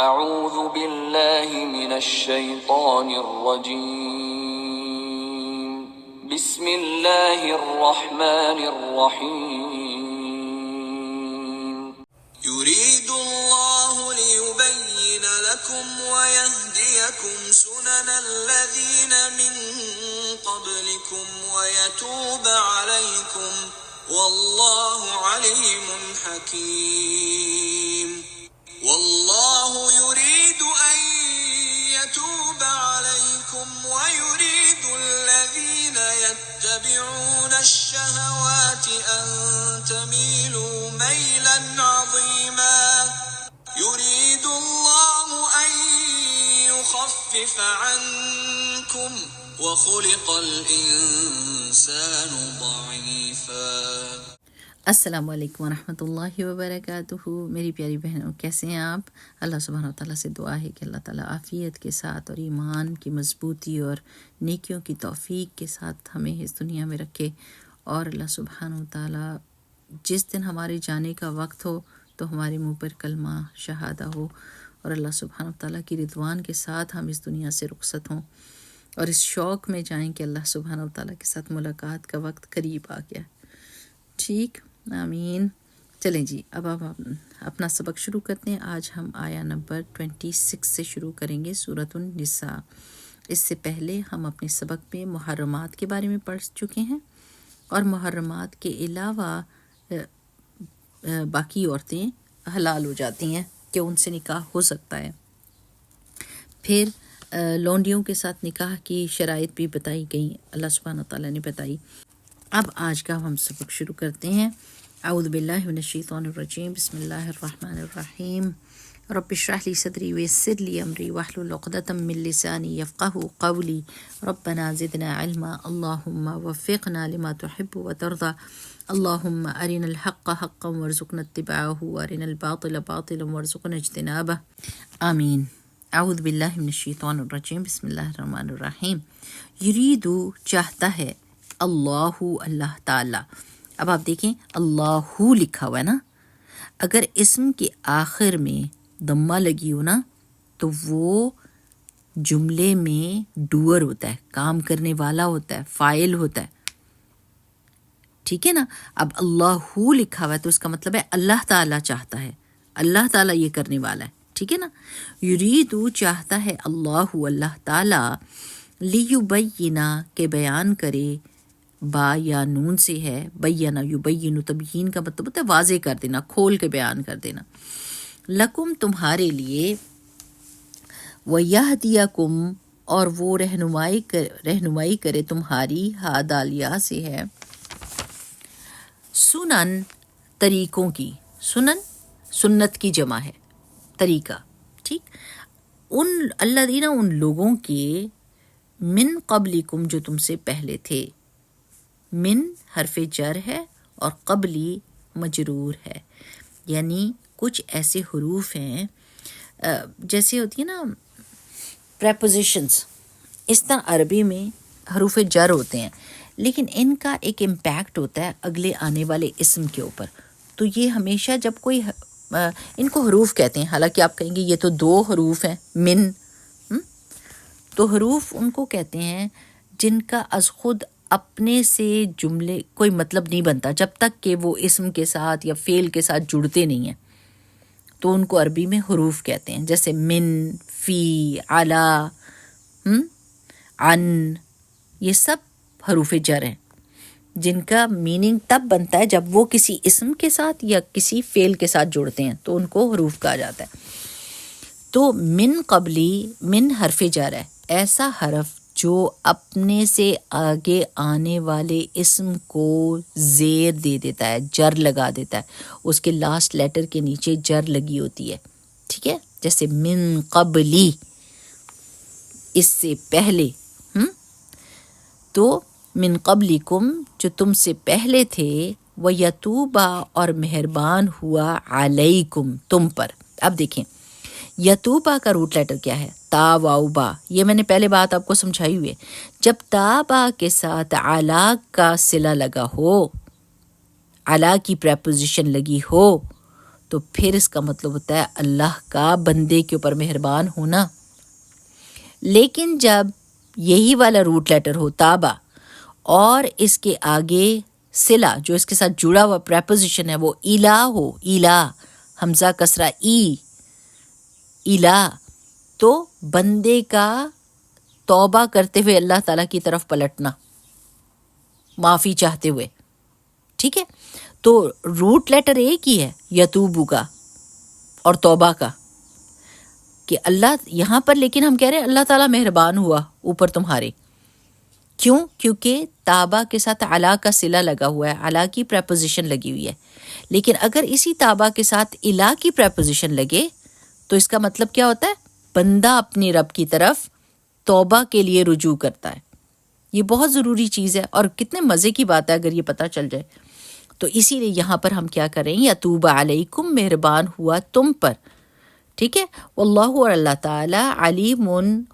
اعوذ باللہ من الشیطان الرجیم بسم اللہ الرحمن الرحیم یرید اللہ لیبین لکم ویہدیکم سنن الذین من قبلکم ویتوب علیکم واللہ علیم حکیم واللہ یرید ان یتوب علیکم ویرید الذین یتبعون الشہوات ان تمیلوا میلا عظیما یرید اللہ ان یخفف عنکم وخلق الانسان ضعیفا۔ السلام علیکم ورحمۃ اللہ وبرکاتہ۔ میری پیاری بہنوں، کیسے ہیں آپ؟ اللہ سبحانہ وتعالیٰ سے دعا ہے کہ اللہ تعالیٰ عافیت کے ساتھ اور ایمان کی مضبوطی اور نیکیوں کی توفیق کے ساتھ ہمیں اس دنیا میں رکھے، اور اللہ سبحانہ وتعالیٰ جس دن ہمارے جانے کا وقت ہو تو ہمارے منہ پر کلمہ شہادہ ہو، اور اللہ سبحانہ وتعالیٰ کی رضوان کے ساتھ ہم اس دنیا سے رخصت ہوں، اور اس شوق میں جائیں کہ اللہ سبحانہ وتعالیٰ کے ساتھ ملاقات کا وقت قریب آ گیا۔ ٹھیک، آمین۔ چلیں جی، اب آپ اپنا سبق شروع کرتے ہیں۔ آج ہم آیا نمبر 26 سے شروع کریں گے، سورۃ النساء۔ اس سے پہلے ہم اپنے سبق میں محرمات کے بارے میں پڑھ چکے ہیں، اور محرمات کے علاوہ باقی عورتیں حلال ہو جاتی ہیں کہ ان سے نکاح ہو سکتا ہے۔ پھر لونڈیوں کے ساتھ نکاح کی شرائط بھی بتائی گئیں، اللہ سبحانہ وتعالیٰ نے بتائی۔ اب آج کا ہم سبق شروع کرتے ہیں۔ اعوذ باللہ من الشیطان الرجیم، بسم اللہ الرحمن الرحیم۔ رب اشرح لی صدری ویسر لی امری واحلل عقدۃ من لسانی یفقہوا قولی ربنا زدنا علما اللہم وفقنا لما تحب وترضى اللہم ارنا الحق حقا وارزقنا اتباعہ وارنا الباطل باطلا وارزقنا اجتنابہ، آمین۔ اعوذ باللہ من الشیطان الرجیم، بسم اللہ الرحمن الرحیم۔ یریدو چاہتا ہے، اللہ تعالیٰ۔ اب آپ دیکھیں اللہ لکھا ہوا ہے نا، اگر اسم کے آخر میں ضمہ لگی ہو نا تو وہ جملے میں ڈوئر ہوتا ہے، کام کرنے والا ہوتا ہے، فاعل ہوتا ہے، ٹھیک ہے نا۔ اب اللہ لکھا ہوا ہے تو اس کا مطلب ہے اللہ تعالیٰ چاہتا ہے، اللہ تعالیٰ یہ کرنے والا ہے، ٹھیک ہے نا۔ یریدو چاہتا ہے اللہ تعالیٰ، لیبینہ کہ بیان کرے، با یا نون سے ہے، بینا یبین، تبیین کا مطلب ہوتا ہے واضح کر دینا، کھول کے بیان کر دینا، لکم تمہارے لیے، ویہدیکم اور وہ رہنمائی کرے تمہاری، ہادالیہ سے ہے، سنن طریقوں کی، سنن سنت کی جمع ہے، طریقہ، ٹھیک۔ الذین ان لوگوں کے، من قبلکم جو تم سے پہلے تھے، من حرف جر ہے اور قبلی مجرور ہے، یعنی کچھ ایسے حروف ہیں جیسے ہوتی ہیں نا پریپوزیشنز، اس طرح عربی میں حروف جر ہوتے ہیں، لیکن ان کا ایک امپیکٹ ہوتا ہے اگلے آنے والے اسم کے اوپر، تو یہ ہمیشہ جب کوئی ان کو حروف کہتے ہیں، حالانکہ آپ کہیں گے یہ تو دو حروف ہیں، من، تو حروف ان کو کہتے ہیں جن کا از خود اپنے سے جملے کوئی مطلب نہیں بنتا جب تک کہ وہ اسم کے ساتھ یا فعل کے ساتھ جڑتے نہیں ہیں، تو ان کو عربی میں حروف کہتے ہیں، جیسے من، فی، علی، عن، یہ سب حروف جر ہیں جن کا میننگ تب بنتا ہے جب وہ کسی اسم کے ساتھ یا کسی فعل کے ساتھ جڑتے ہیں، تو ان کو حروف کہا جاتا ہے۔ تو من قبلی، من حرف جر ہے، ایسا حرف جو اپنے سے آگے آنے والے اسم کو زیر دے دیتا ہے، جر لگا دیتا ہے، اس کے لاسٹ لیٹر کے نیچے جر لگی ہوتی ہے، ٹھیک ہے، جیسے من قبلی، اس سے پہلے، تو من قبلکم جو تم سے پہلے تھے، ویتوبا اور مہربان ہوا، علیکم تم پر۔ اب دیکھیں یتوبا کا روٹ لیٹر کیا ہے؟ تا واو با، یہ میں نے پہلے بات آپ کو سمجھائی ہوئی ہے، جب تا با کے ساتھ علا کا صلہ لگا ہو، علا کی پریپوزیشن لگی ہو، تو پھر اس کا مطلب ہوتا ہے اللہ کا بندے کے اوپر مہربان ہونا. لیکن جب یہی والا روٹ لیٹر ہو تابا اور اس کے آگے صلہ جو اس کے ساتھ جڑا ہوا پریپوزیشن ہے وہ الہ ہو، الہ حمزہ کسرہ ای، الہ، تو بندے کا توبہ کرتے ہوئے اللہ تعالیٰ کی طرف پلٹنا، معافی چاہتے ہوئے. ٹھیک ہے، تو روٹ لیٹر ایک ہی ہے یتوبو کا اور توبہ کا کہ اللہ یہاں پر، لیکن ہم کہہ رہے ہیں اللہ تعالیٰ مہربان ہوا اوپر تمہارے. کیوں؟ کیونکہ تابا کے ساتھ علا کا صلہ لگا ہوا ہے، علا کی پریپوزیشن لگی ہوئی ہے. لیکن اگر اسی تابا کے ساتھ الہ کی پریپوزیشن لگے تو اس کا مطلب کیا ہوتا ہے؟ بندہ اپنے رب کی طرف توبہ کے لیے رجوع کرتا ہے. یہ بہت ضروری چیز ہے اور کتنے مزے کی بات ہے اگر یہ پتہ چل جائے. تو اسی لیے یہاں پر ہم کیا کریں، یتوب علیکم، مہربان ہوا تم پر. ٹھیک ہے، واللہ، اور اللہ تعالیٰ، علیم،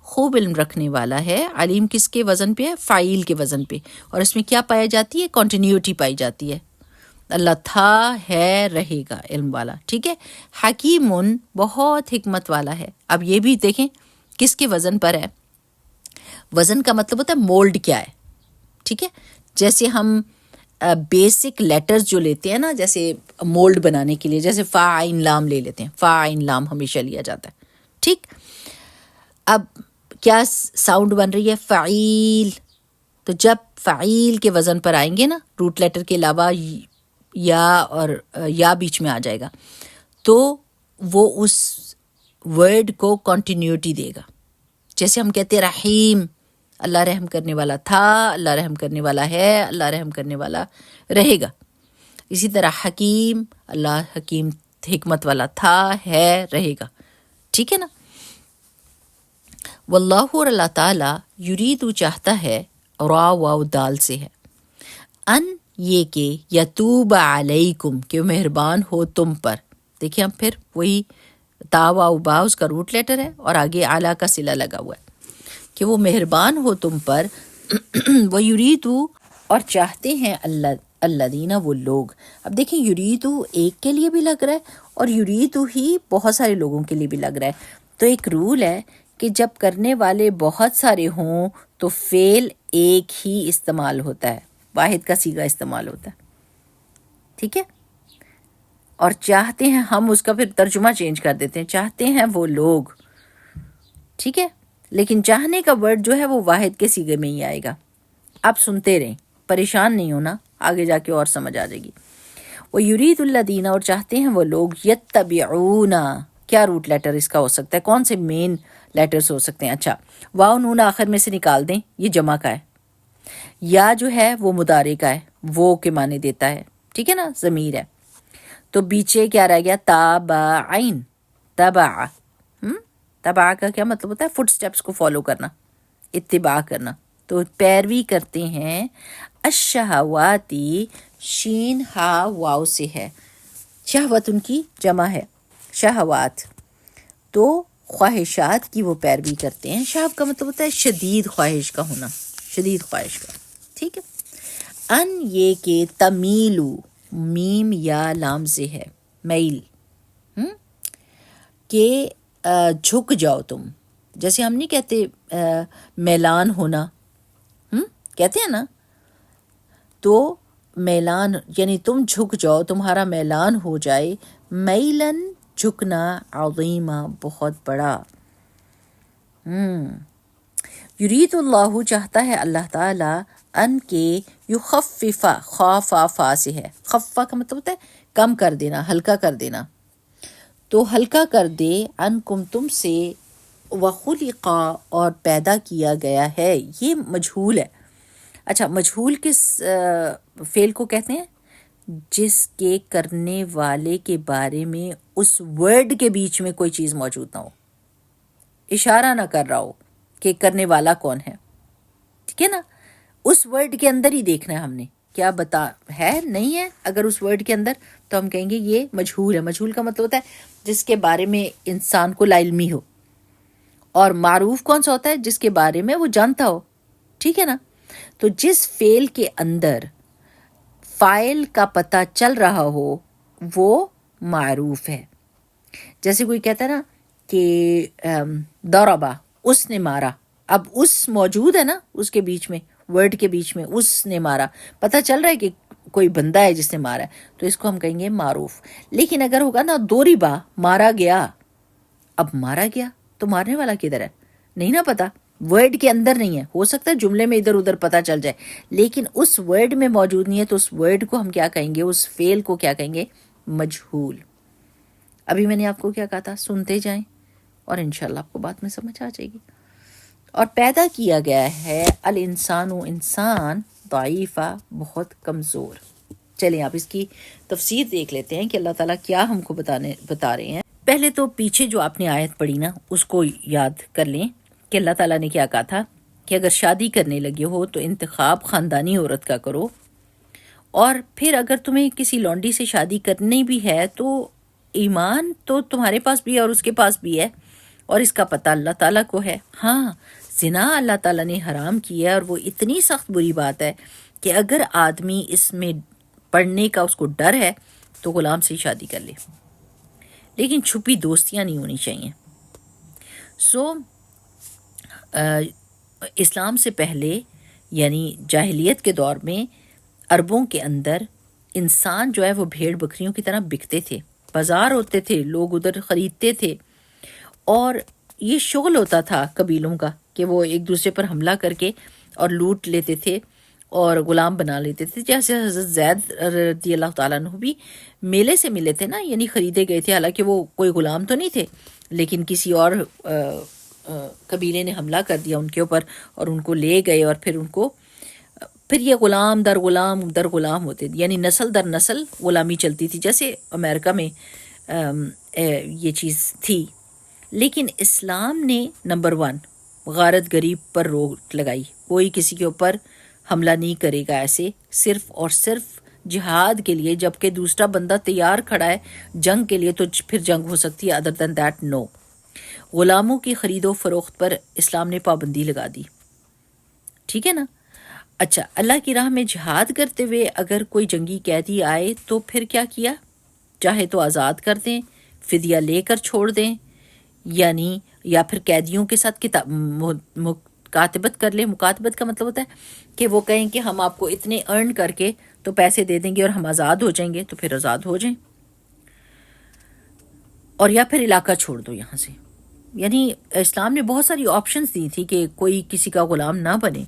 خوب علم رکھنے والا ہے. علیم کس کے وزن پہ ہے؟ فاعل کے وزن پہ. اور اس میں کیا پائی جاتی ہے؟ کنٹینیوٹی پائی جاتی ہے. اللہ تھا، ہے، رہے گا، علم والا. ٹھیک ہے، حکیم، بہت حکمت والا ہے. اب یہ بھی دیکھیں کس کے وزن پر ہے. وزن کا مطلب ہوتا ہے مولڈ کیا ہے. ٹھیک ہے، جیسے ہم بیسک لیٹرز جو لیتے ہیں نا، جیسے مولڈ بنانے کے لیے، جیسے فا عین لام لے لیتے ہیں، فا عین لام ہمیشہ لیا جاتا ہے. ٹھیک، اب کیا ساؤنڈ بن رہی ہے؟ فعیل. تو جب فعیل کے وزن پر آئیں گے نا، روٹ لیٹر کے علاوہ یا اور یا بیچ میں آ جائے گا، تو وہ اس ورڈ کو کنٹینیوٹی دے گا. جیسے ہم کہتے ہیں رحیم، اللہ رحم کرنے والا تھا، اللہ رحم کرنے والا ہے، اللہ رحم کرنے والا رہے گا. اسی طرح حکیم، اللہ حکیم حکمت والا تھا، ہے، رہے گا. ٹھیک ہے نا. واللہ، اور اللہ تعالیٰ، یرید چاہتا ہے، را واو دال سے ہے، ان یہ کہ یتوب علیکم کہ مہربان ہو تم پر. دیکھیں اب پھر وہی تا واو با اس کا روٹ لیٹر ہے اور آگے اعلیٰ کا صلہ لگا ہوا ہے کہ وہ مہربان ہو تم پر. وہ یریدو، اور چاہتے ہیں اللہ دینا وہ لوگ. اب دیکھیں یریدو ایک کے لیے بھی لگ رہا ہے اور یریدو ہی بہت سارے لوگوں کے لیے بھی لگ رہا ہے. تو ایک رول ہے کہ جب کرنے والے بہت سارے ہوں تو فعل ایک ہی استعمال ہوتا ہے، واحد کا صیغہ استعمال ہوتا ہے. ٹھیک ہے، اور چاہتے ہیں، ہم اس کا پھر ترجمہ چینج کر دیتے ہیں، چاہتے ہیں وہ لوگ. ٹھیک ہے، لیکن چاہنے کا ورڈ جو ہے وہ واحد کے صیغے میں ہی آئے گا. آپ سنتے رہیں، پریشان نہیں ہونا، آگے جا کے اور سمجھ آ جائے گی. وہ یرید الذین، اور چاہتے ہیں وہ لوگ، یتبعون، کیا روٹ لیٹر اس کا ہو سکتا ہے؟ کون سے مین لیٹرز ہو سکتے ہیں؟ اچھا، واو نون آخر میں سے نکال دیں، یہ جمع کا ہے. یا جو ہے وہ مضارع کا ہے، وہ کے معنی دیتا ہے. ٹھیک ہے نا، ضمیر ہے. تو پیچھے کیا رہ گیا؟ تابعین، تبع. تبع کا کیا مطلب ہوتا ہے؟ فٹ سٹیپس کو فالو کرنا، اتباع کرنا. تو پیروی کرتے ہیں. الشہواتی، شین ہا واو سے ہے، شہوت ان کی جمع ہے، شہوات. تو خواہشات کی وہ پیروی کرتے ہیں. شہو کا مطلب ہوتا ہے شدید خواہش کا ہونا، شدید خواہش کا. ٹھیک ہے، ان یہ کہ تمیلو، میم یا لام سے ہے، میل، کہ جھک جاؤ تم. جیسے ہم نہیں کہتے میلان ہونا، کہتے ہیں نا، تو میلان یعنی تم جھک جاؤ، تمہارا میلان ہو جائے. میلن، جھکنا، عظیمہ، بہت بڑا. یرید اللہ، چاہتا ہے اللہ تعالیٰ، ان کے یخففا، خافا فا سے ہے، خفا کا مطلب ہوتا ہے کم کر دینا، ہلکا کر دینا. تو ہلکا کر دے، انکم تم سے، وخلقا، اور پیدا کیا گیا ہے. یہ مجہول ہے. اچھا، مجہول کس فعل کو کہتے ہیں؟ جس کے کرنے والے کے بارے میں اس ورڈ کے بیچ میں کوئی چیز موجود نہ ہو، اشارہ نہ کر رہا ہو کہ کرنے والا کون ہے. ٹھیک ہے نا، اس ورڈ کے اندر ہی دیکھنا ہے ہم نے، کیا بتا ہے نہیں ہے. اگر اس ورڈ کے اندر تو ہم کہیں گے یہ مجہول ہے. مجہول کا مطلب ہوتا ہے جس کے بارے میں انسان کو لا علمی ہو. اور معروف کون سا ہوتا ہے؟ جس کے بارے میں وہ جانتا ہو. ٹھیک ہے نا. تو جس فعل کے اندر فاعل کا پتہ چل رہا ہو وہ معروف ہے. جیسے کوئی کہتا ہے نا کہ ضربہ، اس نے مارا، اب اس موجود ہے نا اس کے بیچ میں، ورڈ کے بیچ میں، اس نے مارا، پتہ چل رہا ہے کہ کوئی بندہ ہے جس نے مارا ہے، تو اس کو ہم کہیں گے معروف. لیکن اگر ہوگا نا ضربہ، مارا گیا، اب مارا گیا تو مارنے والا کدھر ہے نہیں نا پتا، ورڈ کے اندر نہیں ہے. ہو سکتا ہے جملے میں ادھر ادھر پتہ چل جائے، لیکن اس ورڈ میں موجود نہیں ہے، تو اس ورڈ کو ہم کیا کہیں گے، اس فعل کو کیا کہیں گے، مجہول. ابھی میں نے آپ کو کیا کہا تھا، سنتے جائیں اور انشاءاللہ آپ کو بات میں سمجھ آ جائے گی. اور پیدا کیا گیا ہے الانسان، انسان ضعیفہ، بہت کمزور. چلیں آپ اس کی تفسیر دیکھ لیتے ہیں کہ اللہ تعالیٰ کیا ہم کو بتا رہے ہیں. پہلے تو پیچھے جو آپ نے آیت پڑھی نا اس کو یاد کر لیں کہ اللہ تعالیٰ نے کیا کہا تھا کہ اگر شادی کرنے لگے ہو تو انتخاب خاندانی عورت کا کرو، اور پھر اگر تمہیں کسی لونڈی سے شادی کرنی بھی ہے تو ایمان تو تمہارے پاس بھی ہے اور اس کے پاس بھی ہے، اور اس کا پتہ اللہ تعالیٰ کو ہے. ہاں، زنا اللہ تعالیٰ نے حرام کیا ہے، اور وہ اتنی سخت بری بات ہے کہ اگر آدمی اس میں پڑھنے کا اس کو ڈر ہے تو غلام سے شادی کر لے، لیکن چھپی دوستیاں نہیں ہونی چاہیے. اسلام سے پہلے یعنی جاہلیت کے دور میں عربوں کے اندر انسان جو ہے وہ بھیڑ بکریوں کی طرح بکتے تھے، بازار ہوتے تھے، لوگ ادھر خریدتے تھے، اور یہ شغل ہوتا تھا قبیلوں کا کہ وہ ایک دوسرے پر حملہ کر کے اور لوٹ لیتے تھے اور غلام بنا لیتے تھے. جیسے حضرت زید رضی اللہ تعالیٰ عنہ بھی میلے سے ملے تھے نا، یعنی خریدے گئے تھے، حالانکہ وہ کوئی غلام تو نہیں تھے، لیکن کسی اور قبیلے نے حملہ کر دیا ان کے اوپر اور ان کو لے گئے، اور پھر یہ غلام در غلام ہوتے، یعنی نسل در نسل غلامی چلتی تھی. جیسے امریکہ میں یہ چیز تھی. لیکن اسلام نے نمبر 1 غارت غریب پر روک لگائی، کوئی کسی کے اوپر حملہ نہیں کرے گا ایسے، صرف اور صرف جہاد کے لیے. جبکہ دوسرا بندہ تیار کھڑا ہے جنگ کے لیے تو پھر جنگ ہو سکتی ہے، ادر دین دیٹ نو. غلاموں کی خرید و فروخت پر اسلام نے پابندی لگا دی. ٹھیک ہے نا. اچھا، اللہ کی راہ میں جہاد کرتے ہوئے اگر کوئی جنگی قیدی آئے تو پھر کیا کیا، چاہے تو آزاد کر دیں، فدیہ لے کر چھوڑ دیں، یعنی یا پھر قیدیوں کے ساتھ مکاتبت کر لیں. مکاتبت کا مطلب ہوتا ہے کہ وہ کہیں کہ ہم آپ کو اتنے ارن کر کے تو پیسے دے دیں گے اور ہم آزاد ہو جائیں گے، تو پھر آزاد ہو جائیں. اور یا پھر علاقہ چھوڑ دو یہاں سے. یعنی اسلام نے بہت ساری آپشنز دی تھی کہ کوئی کسی کا غلام نہ بنے.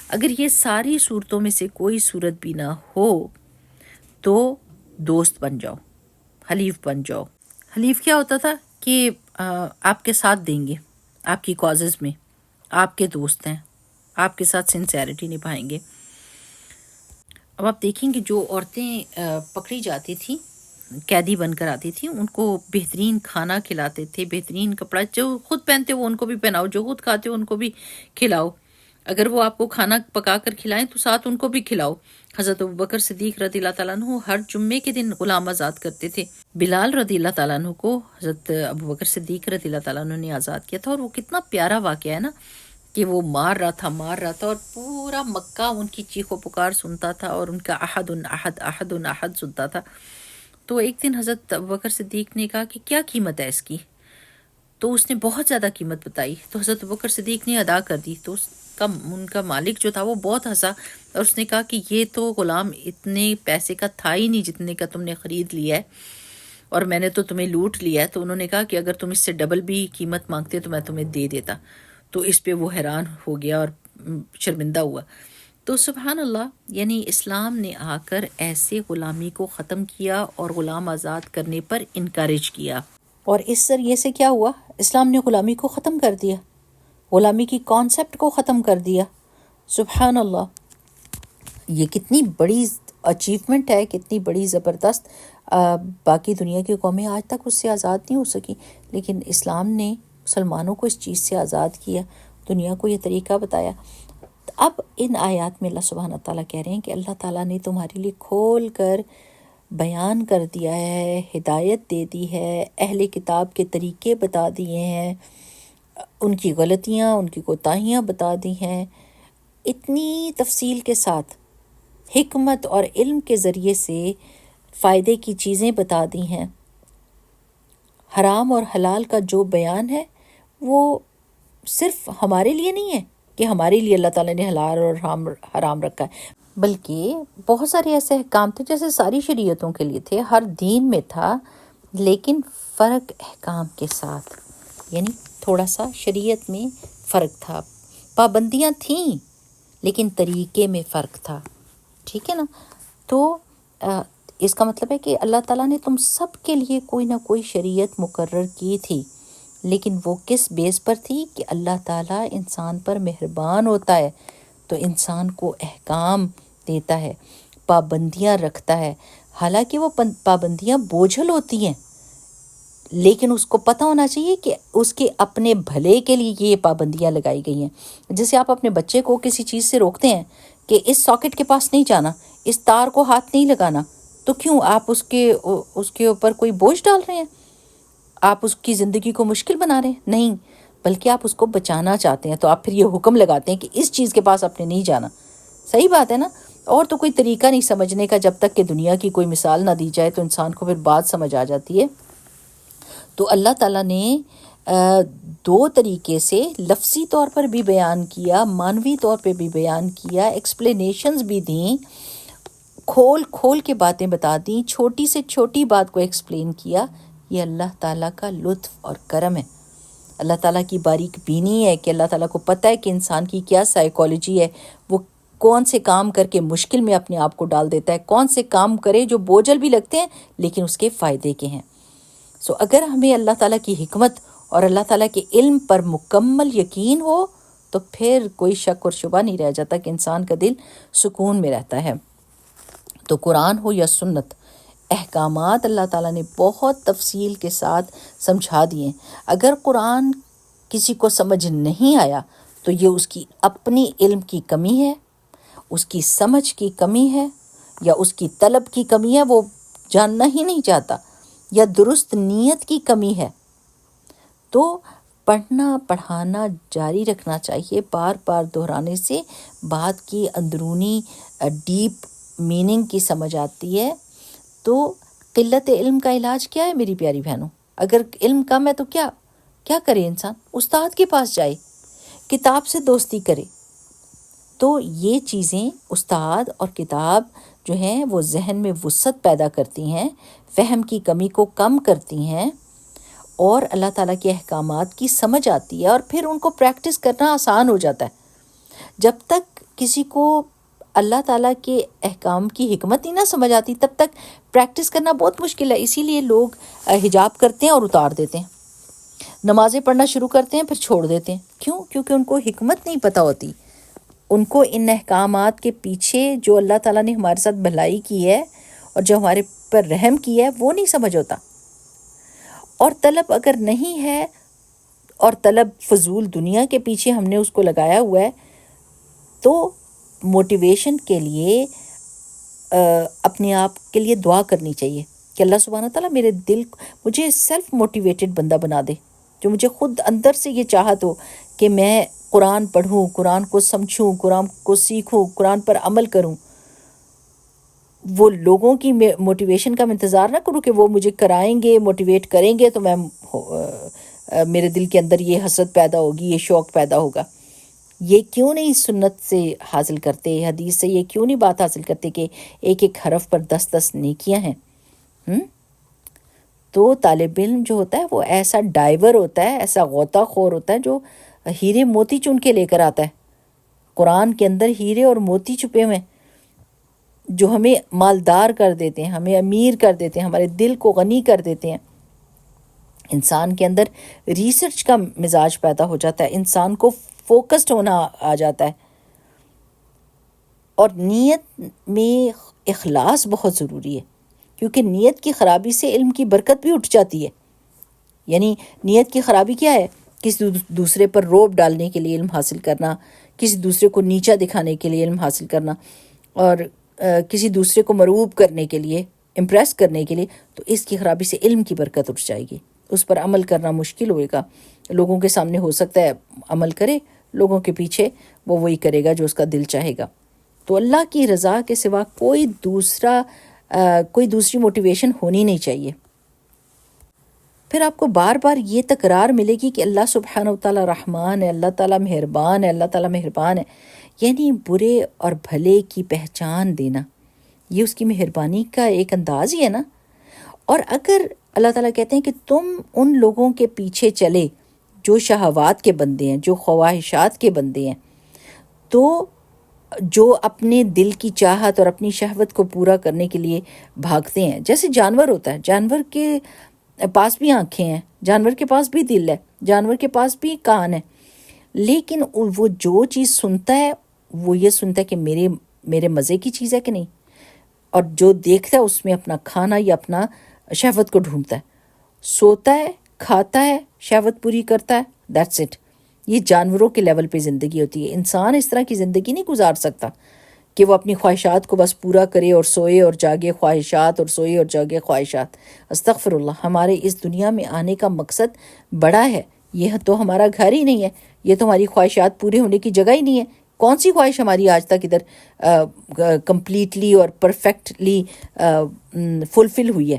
اگر یہ ساری صورتوں میں سے کوئی صورت بھی نہ ہو تو دوست بن جاؤ، حلیف بن جاؤ. حلیف کیا ہوتا تھا کہ آپ کے ساتھ دیں گے آپ کی کازز میں، آپ کے دوست ہیں، آپ کے ساتھ سنسیئرٹی نبھائیں گے. اب آپ دیکھیں کہ جو عورتیں پکڑی جاتی تھیں، قیدی بن کر آتی تھیں، ان کو بہترین کھانا کھلاتے تھے، بہترین کپڑا، جو خود پہنتے وہ ان کو بھی پہناؤ، جو خود کھاتے ان کو بھی کھلاؤ. اگر وہ آپ کو کھانا پکا کر کھلائیں تو ساتھ ان کو بھی کھلاؤ. حضرت ابوبکر صدیق رضی اللہ تعالیٰ عنہ ہر جمعے کے دن غلام آزاد کرتے تھے. بلال رضی اللہ تعالیٰ عنہ کو حضرت ابوبکر صدیق رضی اللہ تعالیٰ عنہ نے آزاد کیا تھا. اور وہ کتنا پیارا واقعہ ہے نا کہ وہ مار رہا تھا اور پورا مکہ ان کی چیخ و پکار سنتا تھا اور ان کا احد احد احد احد سنتا تھا. تو ایک دن حضرت ابوبکر صدیق نے کہا کہ کیا قیمت ہے اس کی، تو اس نے بہت زیادہ قیمت بتائی. تو حضرت ابوبکر صدیق نے ادا کر دی. تو ان کا مالک جو تھا وہ بہت ہنسا اور اس نے کہا کہ یہ تو غلام اتنے پیسے کا تھا ہی نہیں جتنے کا تم نے خرید لیا ہے، اور میں نے تو تمہیں لوٹ لیا ہے. تو انہوں نے کہا کہ اگر تم اس سے ڈبل بھی قیمت مانگتے تو میں تمہیں دے دیتا. تو اس پہ وہ حیران ہو گیا اور شرمندہ ہوا. تو سبحان اللہ، یعنی اسلام نے آ کر ایسے غلامی کو ختم کیا اور غلام آزاد کرنے پر انکریج کیا. اور اس ذریعے سے کیا ہوا، اسلام نے غلامی کو ختم کر دیا، غلامی کی کانسیپٹ کو ختم کر دیا. سبحان اللہ، یہ کتنی بڑی اچیومنٹ ہے، کتنی بڑی زبردست. باقی دنیا کی قومیں آج تک اس سے آزاد نہیں ہو سکی، لیکن اسلام نے مسلمانوں کو اس چیز سے آزاد کیا، دنیا کو یہ طریقہ بتایا. اب ان آیات میں اللہ سبحانہ تعالیٰ کہہ رہے ہیں کہ اللہ تعالیٰ نے تمہارے لیے کھول کر بیان کر دیا ہے، ہدایت دے دی ہے، اہل کتاب کے طریقے بتا دیے ہیں، ان کی غلطیاں، ان کی کوتاہیاں بتا دی ہیں. اتنی تفصیل کے ساتھ حکمت اور علم کے ذریعے سے فائدے کی چیزیں بتا دی ہیں۔ حرام اور حلال کا جو بیان ہے وہ صرف ہمارے لیے نہیں ہے کہ ہمارے لیے اللہ تعالیٰ نے حلال اور حرام رکھا ہے، بلکہ بہت سارے ایسے احکام تھے جیسے ساری شریعتوں کے لیے تھے، ہر دین میں تھا، لیکن فرق احکام کے ساتھ، یعنی تھوڑا سا شریعت میں فرق تھا، پابندیاں تھیں لیکن طریقے میں فرق تھا، ٹھیک ہے نا۔ تو اس کا مطلب ہے کہ اللہ تعالیٰ نے تم سب کے لیے کوئی نہ کوئی شریعت مقرر کی تھی، لیکن وہ کس بیس پر تھی کہ اللہ تعالیٰ انسان پر مہربان ہوتا ہے تو انسان کو احکام دیتا ہے، پابندیاں رکھتا ہے، حالانکہ وہ پابندیاں بوجھل ہوتی ہیں، لیکن اس کو پتہ ہونا چاہیے کہ اس کے اپنے بھلے کے لیے یہ پابندیاں لگائی گئی ہیں۔ جیسے آپ اپنے بچے کو کسی چیز سے روکتے ہیں کہ اس ساکٹ کے پاس نہیں جانا، اس تار کو ہاتھ نہیں لگانا، تو کیوں آپ اس کے اوپر کوئی بوجھ ڈال رہے ہیں؟ آپ اس کی زندگی کو مشکل بنا رہے ہیں؟ نہیں، بلکہ آپ اس کو بچانا چاہتے ہیں، تو آپ پھر یہ حکم لگاتے ہیں کہ اس چیز کے پاس آپ نے نہیں جانا۔ صحیح بات ہے نا؟ اور تو کوئی طریقہ نہیں سمجھنے کا، جب تک کہ دنیا کی کوئی مثال نہ دی جائے تو انسان کو پھر بات سمجھ آ جاتی ہے۔ تو اللہ تعالیٰ نے دو طریقے سے لفظی طور پر بھی بیان کیا، معنوی طور پہ بھی بیان کیا، ایکسپلینیشنز بھی دیں، کھول کے باتیں بتا دیں، چھوٹی سے چھوٹی بات کو ایکسپلین کیا۔ یہ اللہ تعالیٰ کا لطف اور کرم ہے، اللہ تعالیٰ کی باریک بینی ہے کہ اللہ تعالیٰ کو پتہ ہے کہ انسان کی کیا سائیکالوجی ہے، وہ کون سے کام کر کے مشکل میں اپنے آپ کو ڈال دیتا ہے، کون سے کام کرے جو بوجھل بھی لگتے ہیں لیکن اس کے فائدے کے ہیں۔ اگر ہمیں اللہ تعالیٰ کی حکمت اور اللہ تعالیٰ کے علم پر مکمل یقین ہو تو پھر کوئی شک اور شبہ نہیں رہ جاتا کہ انسان کا دل سکون میں رہتا ہے۔ تو قرآن ہو یا سنت، احکامات اللہ تعالیٰ نے بہت تفصیل کے ساتھ سمجھا دیے۔ اگر قرآن کسی کو سمجھ نہیں آیا تو یہ اس کی اپنی علم کی کمی ہے، اس کی سمجھ کی کمی ہے، یا اس کی طلب کی کمی ہے، وہ جاننا ہی نہیں چاہتا، یا درست نیت کی کمی ہے۔ تو پڑھنا پڑھانا جاری رکھنا چاہیے، بار بار دہرانے سے بات کی اندرونی ڈیپ میننگ کی سمجھ آتی ہے۔ تو قلت علم کا علاج کیا ہے میری پیاری بہنوں؟ اگر علم کم ہے تو کیا کرے انسان؟ استاد کے پاس جائے، کتاب سے دوستی کرے۔ تو یہ چیزیں استاد اور کتاب جو ہیں وہ ذہن میں وسعت پیدا کرتی ہیں، فہم کی کمی کو کم کرتی ہیں، اور اللہ تعالیٰ کے احکامات کی سمجھ آتی ہے، اور پھر ان کو پریکٹس کرنا آسان ہو جاتا ہے۔ جب تک کسی کو اللہ تعالیٰ کے احکام کی حکمت ہی نہ سمجھ آتی تب تک پریکٹس کرنا بہت مشکل ہے۔ اسی لیے لوگ حجاب کرتے ہیں اور اتار دیتے ہیں، نمازیں پڑھنا شروع کرتے ہیں پھر چھوڑ دیتے ہیں۔ کیوں؟ کیونکہ ان کو حکمت نہیں پتہ ہوتی، ان کو ان احکامات کے پیچھے جو اللہ تعالیٰ نے ہمارے ساتھ بھلائی کی ہے اور جو ہمارے پر رحم کی ہے وہ نہیں سمجھ ہوتا۔ اور طلب اگر نہیں ہے، اور طلب فضول دنیا کے پیچھے ہم نے اس کو لگایا ہوا ہے، تو موٹیویشن کے لیے اپنے آپ کے لیے دعا کرنی چاہیے کہ اللہ سبحانہ تعالیٰ میرے دل مجھے سیلف موٹیویٹڈ بندہ بنا دے، جو مجھے خود اندر سے یہ چاہت ہو کہ میں قرآن پڑھوں، قرآن کو سمجھوں، قرآن کو سیکھوں، قرآن پر عمل کروں۔ وہ لوگوں کی موٹیویشن کا میں انتظار نہ کروں کہ وہ مجھے کرائیں گے، موٹیویٹ کریں گے تو میں میرے دل کے اندر یہ حسرت پیدا ہوگی، یہ شوق پیدا ہوگا۔ یہ کیوں نہیں سنت سے حاصل کرتے، حدیث سے یہ کیوں نہیں بات حاصل کرتے کہ ایک ایک حرف پر 10 نیکیاں ہیں؟ تو طالب علم جو ہوتا ہے وہ ایسا ڈائیور ہوتا ہے، ایسا غوطہ خور ہوتا ہے جو ہیرے موتی چن کے لے کر آتا ہے۔ قرآن کے اندر ہیرے اور موتی چھپے ہوئے جو ہمیں مالدار کر دیتے ہیں، ہمیں امیر کر دیتے ہیں، ہمارے دل کو غنی کر دیتے ہیں۔ انسان کے اندر ریسرچ کا مزاج پیدا ہو جاتا ہے، انسان کو فوکسڈ ہونا آ جاتا ہے، اور نیت میں اخلاص بہت ضروری ہے، کیونکہ نیت کی خرابی سے علم کی برکت بھی اٹھ جاتی ہے۔ یعنی نیت کی خرابی کیا ہے؟ کسی دوسرے پر روب ڈالنے کے لیے علم حاصل کرنا، کسی دوسرے کو نیچا دکھانے کے لیے علم حاصل کرنا، اور کسی دوسرے کو مرعوب کرنے کے لیے، امپریس کرنے کے لیے، تو اس کی خرابی سے علم کی برکت اٹھ جائے گی، اس پر عمل کرنا مشکل ہوئے گا۔ لوگوں کے سامنے ہو سکتا ہے عمل کرے، لوگوں کے پیچھے وہ وہی کرے گا جو اس کا دل چاہے گا۔ تو اللہ کی رضا کے سوا کوئی دوسرا کوئی دوسری موٹیویشن ہونی نہیں چاہیے۔ پھر آپ کو بار بار یہ تکرار ملے گی کہ اللہ سبحانہ و تعالیٰ رحمان ہے، اللہ تعالیٰ مہربان ہے، اللہ تعالیٰ مہربان ہے، یعنی برے اور بھلے کی پہچان دینا، یہ اس کی مہربانی کا ایک انداز ہی ہے نا۔ اور اگر اللہ تعالیٰ کہتے ہیں کہ تم ان لوگوں کے پیچھے چلے جو شہوات کے بندے ہیں، جو خواہشات کے بندے ہیں، تو جو اپنے دل کی چاہت اور اپنی شہوت کو پورا کرنے کے لیے بھاگتے ہیں، جیسے جانور ہوتا ہے، جانور کے پاس بھی آنکھیں ہیں، جانور کے پاس بھی دل ہے، جانور کے پاس بھی کان ہے، لیکن وہ جو چیز سنتا ہے وہ یہ سنتا ہے کہ میرے مزے کی چیز ہے کہ نہیں، اور جو دیکھتا ہے اس میں اپنا کھانا یا اپنا شہوت کو ڈھونڈتا ہے، سوتا ہے، کھاتا ہے، شہوت پوری کرتا ہے، دیٹس اٹ۔ یہ جانوروں کے لیول پہ زندگی ہوتی ہے۔ انسان اس طرح کی زندگی نہیں گزار سکتا کہ وہ اپنی خواہشات کو بس پورا کرے اور سوئے اور جاگے خواہشات، اور سوئے اور جاگے خواہشات۔ استغفر اللہ، ہمارے اس دنیا میں آنے کا مقصد بڑا ہے، یہ تو ہمارا گھر ہی نہیں ہے، یہ تو ہماری خواہشات پورے ہونے کی جگہ ہی نہیں ہے۔ کون سی خواہش ہماری آج تک ادھر کمپلیٹلی اور پرفیکٹلی فلفل ہوئی ہے؟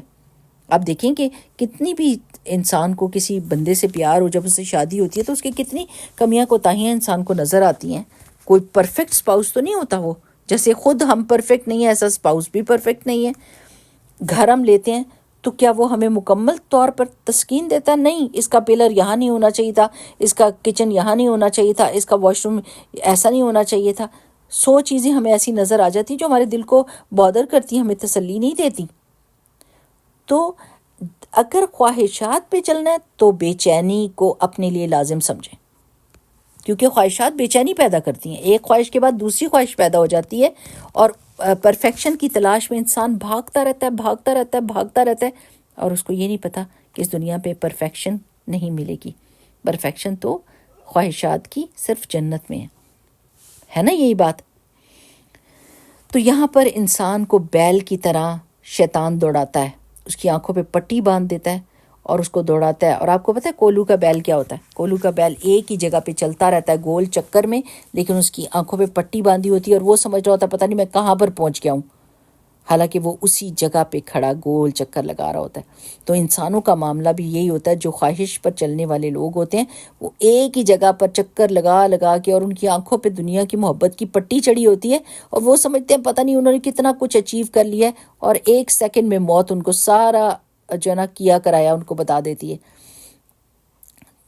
آپ دیکھیں کہ کتنی بھی انسان کو کسی بندے سے پیار ہو، جب اس سے شادی ہوتی ہے تو اس کی کتنی کمیاں کوتاہیاں انسان کو نظر آتی ہیں۔ کوئی پرفیکٹ سپاؤس تو نہیں ہوتا، وہ جیسے خود ہم پرفیکٹ نہیں ہیں ایسا سپاؤس بھی پرفیکٹ نہیں ہے۔ گھر ہم لیتے ہیں تو کیا وہ ہمیں مکمل طور پر تسکین دیتا؟ نہیں، اس کا پلر یہاں نہیں ہونا چاہیے تھا، اس کا کچن یہاں نہیں ہونا چاہیے تھا، اس کا واش روم ایسا نہیں ہونا چاہیے تھا۔ 100 چیزیں ہمیں ایسی نظر آ جاتی جو ہمارے دل کو بادر کرتی ہیں، ہمیں تسلی نہیں دیتی۔ تو اگر خواہشات پہ چلنا ہے تو بے چینی کو اپنے لیے لازم سمجھیں، کیونکہ خواہشات بے چینی پیدا کرتی ہیں، ایک خواہش کے بعد دوسری خواہش پیدا ہو جاتی ہے، اور پرفیکشن کی تلاش میں انسان بھاگتا رہتا ہے، اور اس کو یہ نہیں پتا کہ اس دنیا پہ پرفیکشن نہیں ملے گی۔ پرفیکشن تو خواہشات کی صرف جنت میں ہے نا، یہی بات۔ تو یہاں پر انسان کو بیل کی طرح شیطان دوڑاتا ہے، اس کی آنکھوں پہ پٹی باندھ دیتا ہے اور اس کو دوڑاتا ہے۔ اور آپ کو پتہ ہے کولو کا بیل کیا ہوتا ہے؟ کولو کا بیل ایک ہی جگہ پہ چلتا رہتا ہے گول چکر میں، لیکن اس کی آنکھوں پہ پٹی باندھی ہوتی ہے اور وہ سمجھ رہا ہوتا ہے پتہ نہیں میں کہاں پر پہنچ گیا ہوں، حالانکہ وہ اسی جگہ پہ کھڑا گول چکر لگا رہا ہوتا ہے۔ تو انسانوں کا معاملہ بھی یہی ہوتا ہے، جو خواہش پر چلنے والے لوگ ہوتے ہیں وہ ایک ہی جگہ پر چکر لگا کے، اور ان کی آنکھوں پہ دنیا کی محبت کی پٹی چڑھی ہوتی ہے، اور وہ سمجھتے ہیں پتہ نہیں انہوں نے کتنا کچھ اچیو کر لیا ہے، اور ایک سیکنڈ میں موت ان کو سارا جو ہے نا کیا کرایا ان کو بتا دیتی ہے۔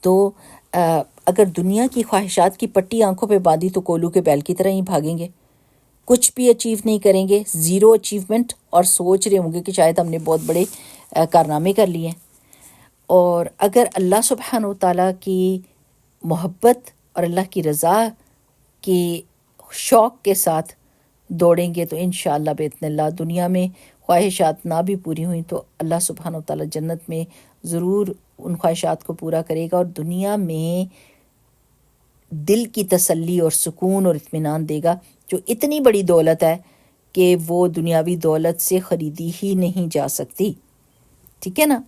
تو اگر دنیا کی خواہشات کی پٹی آنکھوں پہ باندھی تو کولو کے بیل کی طرح ہی بھاگیں گے، کچھ بھی اچیو نہیں کریں گے، زیرو اچیومنٹ، اور سوچ رہے ہوں گے کہ شاید ہم نے بہت بڑے کارنامے کر لیے ہیں۔ اور اگر اللہ سبحانہ و تعالیٰ کی محبت اور اللہ کی رضا کی شوق کے ساتھ دوڑیں گے تو انشاءاللہ باذن اللہ دنیا میں خواہشات نہ بھی پوری ہوئیں تو اللہ سبحانہ و تعالیٰ جنت میں ضرور ان خواہشات کو پورا کرے گا، اور دنیا میں دل کی تسلی اور سکون اور اطمینان دے گا، جو اتنی بڑی دولت ہے کہ وہ دنیاوی دولت سے خریدی ہی نہیں جا سکتی۔ ٹھیک ہے نا؟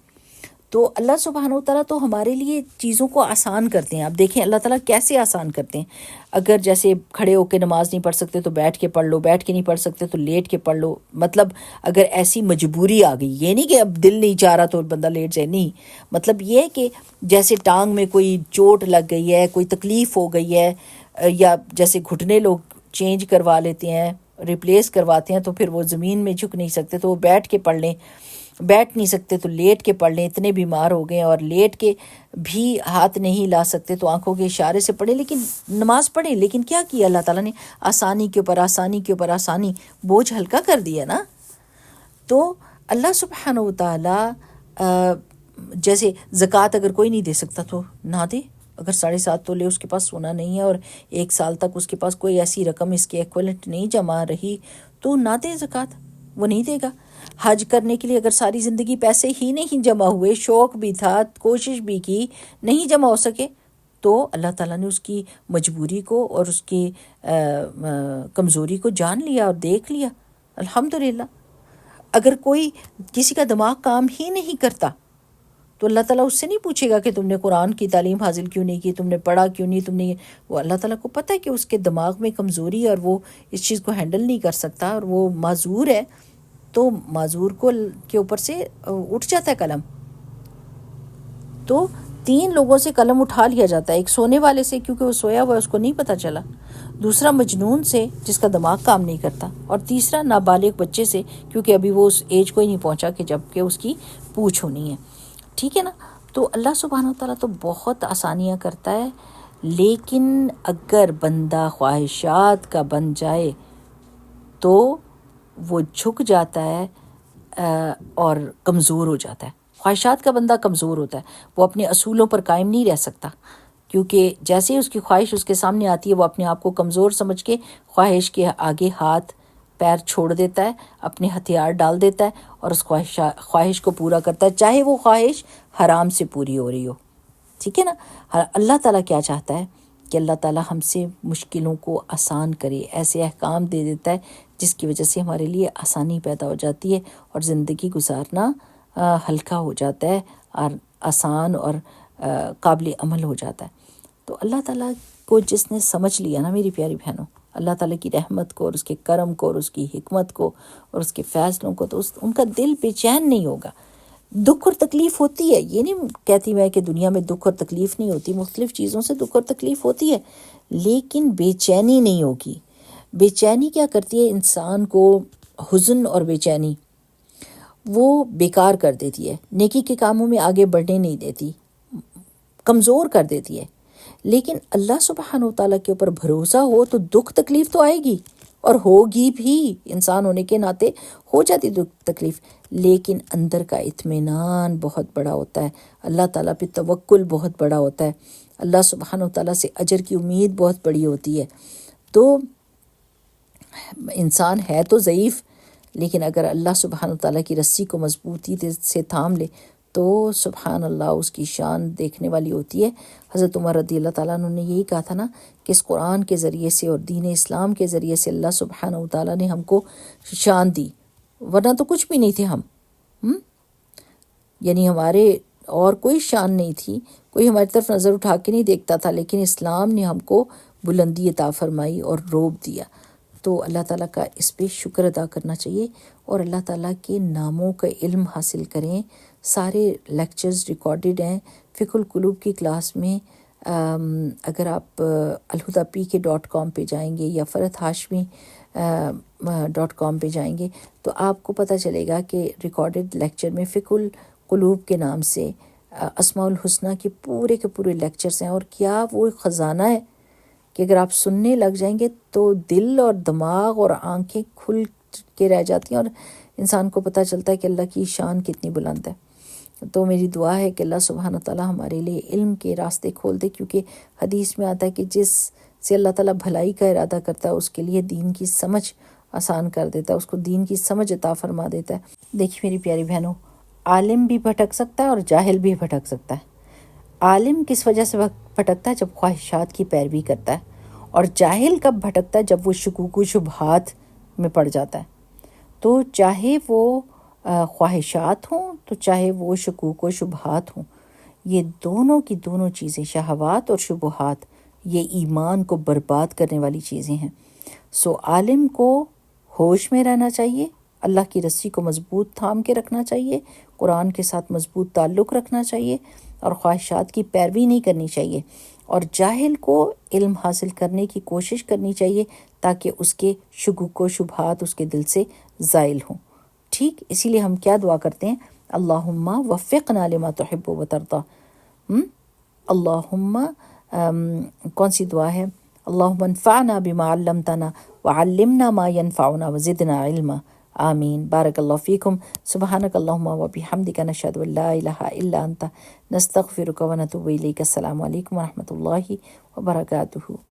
تو اللہ سبحانہ و تعالیٰ تو ہمارے لیے چیزوں کو آسان کرتے ہیں۔ آپ دیکھیں اللہ تعالیٰ کیسے آسان کرتے ہیں۔ اگر جیسے کھڑے ہو کے نماز نہیں پڑھ سکتے تو بیٹھ کے پڑھ لو، بیٹھ کے نہیں پڑھ سکتے تو لیٹ کے پڑھ لو، مطلب اگر ایسی مجبوری آ گئی، یہ نہیں کہ اب دل نہیں چاہ رہا تو بندہ لیٹ جائے، نہیں، مطلب یہ کہ جیسے ٹانگ میں کوئی چوٹ لگ گئی ہے، کوئی تکلیف ہو گئی ہے، یا جیسے گھٹنے لوگ چینج کروا لیتے ہیں، ریپلیس کرواتے ہیں، تو پھر وہ زمین میں جھک نہیں سکتے تو وہ بیٹھ کے پڑھ لیں، بیٹھ نہیں سکتے تو لیٹ کے پڑھ لیں، اتنے بیمار ہو گئے اور لیٹ کے بھی ہاتھ نہیں لا سکتے تو آنکھوں کے اشارے سے پڑھیں، لیکن نماز پڑھیں۔ لیکن کیا کیا اللہ تعالیٰ نے؟ آسانی کے اوپر آسانی کے اوپر آسانی، بوجھ ہلکا کر دیا نا۔ تو اللہ سبحانہ و تعالیٰ جیسے زکوٰۃ اگر کوئی نہیں دے سکتا تو نہ دے، اگر 7.5 تولے اس کے پاس سونا نہیں ہے اور 1 سال تک اس کے پاس کوئی ایسی رقم اس کے ایکویلنٹ نہیں جمع رہی تو نہ دے زکوٰۃ، وہ نہیں دے گا۔ حج کرنے کے لیے اگر ساری زندگی پیسے ہی نہیں جمع ہوئے، شوق بھی تھا، کوشش بھی کی، نہیں جمع ہو سکے، تو اللہ تعالیٰ نے اس کی مجبوری کو اور اس کی کمزوری کو جان لیا اور دیکھ لیا، الحمدللہ۔ اگر کوئی کسی کا دماغ کام ہی نہیں کرتا تو اللہ تعالیٰ اس سے نہیں پوچھے گا کہ تم نے قرآن کی تعلیم حاصل کیوں نہیں کی، تم نے پڑھا کیوں نہیں، تم نے، وہ اللہ تعالیٰ کو پتہ ہے کہ اس کے دماغ میں کمزوری اور وہ اس چیز کو ہینڈل نہیں کر سکتا اور وہ معذور ہے، تو معذور کو کے اوپر سے اٹھ جاتا ہے قلم. تو 3 لوگوں سے قلم اٹھا لیا جاتا ہے. ایک سونے والے سے کیونکہ وہ سویا ہوا ہے اس کو نہیں پتہ چلا, دوسرا مجنون سے جس کا دماغ کام نہیں کرتا, اور تیسرا نابالغ بچے سے کیونکہ ابھی وہ اس ایج کو ہی نہیں پہنچا کہ جب کہ اس کی پوچھ ہونی ہے. ٹھیک ہے نا. تو اللہ سبحانہ وتعالیٰ تو بہت آسانیاں کرتا ہے, لیکن اگر بندہ خواہشات کا بن جائے تو وہ جھک جاتا ہے اور کمزور ہو جاتا ہے. خواہشات کا بندہ کمزور ہوتا ہے, وہ اپنے اصولوں پر قائم نہیں رہ سکتا, کیونکہ جیسے ہی اس کی خواہش اس کے سامنے آتی ہے وہ اپنے آپ کو کمزور سمجھ کے خواہش کے آگے ہاتھ پیر چھوڑ دیتا ہے, اپنے ہتھیار ڈال دیتا ہے اور اس خواہش کو پورا کرتا ہے, چاہے وہ خواہش حرام سے پوری ہو رہی ہو. ٹھیک ہے نا. اللہ تعالیٰ کیا چاہتا ہے کہ اللہ تعالیٰ ہم سے مشکلوں کو آسان کرے, ایسے احکام دے دیتا ہے جس کی وجہ سے ہمارے لیے آسانی پیدا ہو جاتی ہے اور زندگی گزارنا ہلکا ہو جاتا ہے اور آسان اور قابل عمل ہو جاتا ہے. تو اللہ تعالیٰ کو جس نے سمجھ لیا نا میری پیاری بہنوں, اللہ تعالیٰ کی رحمت کو اور اس کے کرم کو اور اس کی حکمت کو اور اس کے فیصلوں کو, تو ان کا دل بے چین نہیں ہوگا. دکھ اور تکلیف ہوتی ہے, یہ نہیں کہتی میں کہ دنیا میں دکھ اور تکلیف نہیں ہوتی, مختلف چیزوں سے دکھ اور تکلیف ہوتی ہے, لیکن بے چینی نہیں ہوگی. بے چینی کیا کرتی ہے انسان کو, حزن اور بے چینی وہ بیکار کر دیتی ہے, نیکی کے کاموں میں آگے بڑھنے نہیں دیتی, کمزور کر دیتی ہے. لیکن اللہ سبحانہ وتعالیٰ کے اوپر بھروسہ ہو تو دکھ تکلیف تو آئے گی اور ہوگی بھی, انسان ہونے کے ناطے ہو جاتی دکھ تکلیف, لیکن اندر کا اطمینان بہت بڑا ہوتا ہے, اللہ تعالیٰ پہ توکل بہت بڑا ہوتا ہے, اللہ سبحانہ وتعالیٰ سے اجر کی امید بہت بڑی ہوتی ہے. تو انسان ہے تو ضعیف, لیکن اگر اللہ سبحانہ وتعالیٰ کی رسی کو مضبوطی سے تھام لے تو سبحان اللہ اس کی شان دیکھنے والی ہوتی ہے. حضرت عمر رضی اللہ تعالیٰ عنہ نے یہی کہا تھا نا کہ اس قرآن کے ذریعے سے اور دین اسلام کے ذریعے سے اللہ سبحانہ وتعالیٰ نے ہم کو شان دی, ورنہ تو کچھ بھی نہیں تھے ہم. یعنی ہمارے اور کوئی شان نہیں تھی, کوئی ہماری طرف نظر اٹھا کے نہیں دیکھتا تھا, لیکن اسلام نے ہم کو بلندی عطا فرمائی اور روب دیا. تو اللہ تعالیٰ کا اس پہ شکر ادا کرنا چاہیے اور اللہ تعالیٰ کے ناموں کا علم حاصل کریں. سارے لیکچرز ریکارڈڈ ہیں فقہ القلوب کی کلاس میں. اگر آپ alhuda.com پہ جائیں گے یا farhat.hashmi.com پہ جائیں گے تو آپ کو پتہ چلے گا کہ ریکارڈڈ لیکچر میں فقہ القلوب کے نام سے اسماء الحسنہ کے پورے لیکچرز ہیں. اور کیا وہ خزانہ ہے کہ اگر آپ سننے لگ جائیں گے تو دل اور دماغ اور آنکھیں کھل کے رہ جاتی ہیں اور انسان کو پتہ چلتا ہے کہ اللہ کی شان کتنی بلند ہے. تو میری دعا ہے کہ اللہ سبحانہ تعالیٰ ہمارے لیے علم کے راستے کھول دے, کیونکہ حدیث میں آتا ہے کہ جس سے اللہ تعالیٰ بھلائی کا ارادہ کرتا ہے اس کے لیے دین کی سمجھ آسان کر دیتا ہے, اس کو دین کی سمجھ عطا فرما دیتا ہے. دیکھیے میری پیاری بہنوں, عالم بھی بھٹک سکتا ہے اور جاہل بھی بھٹک سکتا ہے. عالم کس وجہ سے بھٹکتا ہے؟ جب خواہشات کی پیروی کرتا ہے. اور جاہل کب بھٹکتا ہے؟ جب وہ شکوک و شبہات میں پڑ جاتا ہے. تو چاہے وہ خواہشات ہوں تو چاہے وہ شکوک و شبہات ہوں, یہ دونوں کی دونوں چیزیں, شہوات اور شبہات, یہ ایمان کو برباد کرنے والی چیزیں ہیں. سو عالم کو ہوش میں رہنا چاہیے, اللہ کی رسی کو مضبوط تھام کے رکھنا چاہیے, قرآن کے ساتھ مضبوط تعلق رکھنا چاہیے اور خواہشات کی پیروی نہیں کرنی چاہیے. اور جاہل کو علم حاصل کرنے کی کوشش کرنی چاہیے تاکہ اس کے شکوک و شبہات اس کے دل سے زائل ہوں. ٹھیک, اسی لیے ہم کیا دعا کرتے ہیں؟ اللہم وفقنا لما تحب و ترضی. اللہم کون سی دعا ہے؟ اللہم انفعنا بما علمتنا وعلمنا ما ينفعنا وزدنا علما. آمین. بارک اللہ فیکم. سبحانک اللہم و بحمدک نشہد ان لا الہ الا انت نستغفرک و نتوب الیک. السلام علیکم ورحمۃ اللہ وبرکاتہ.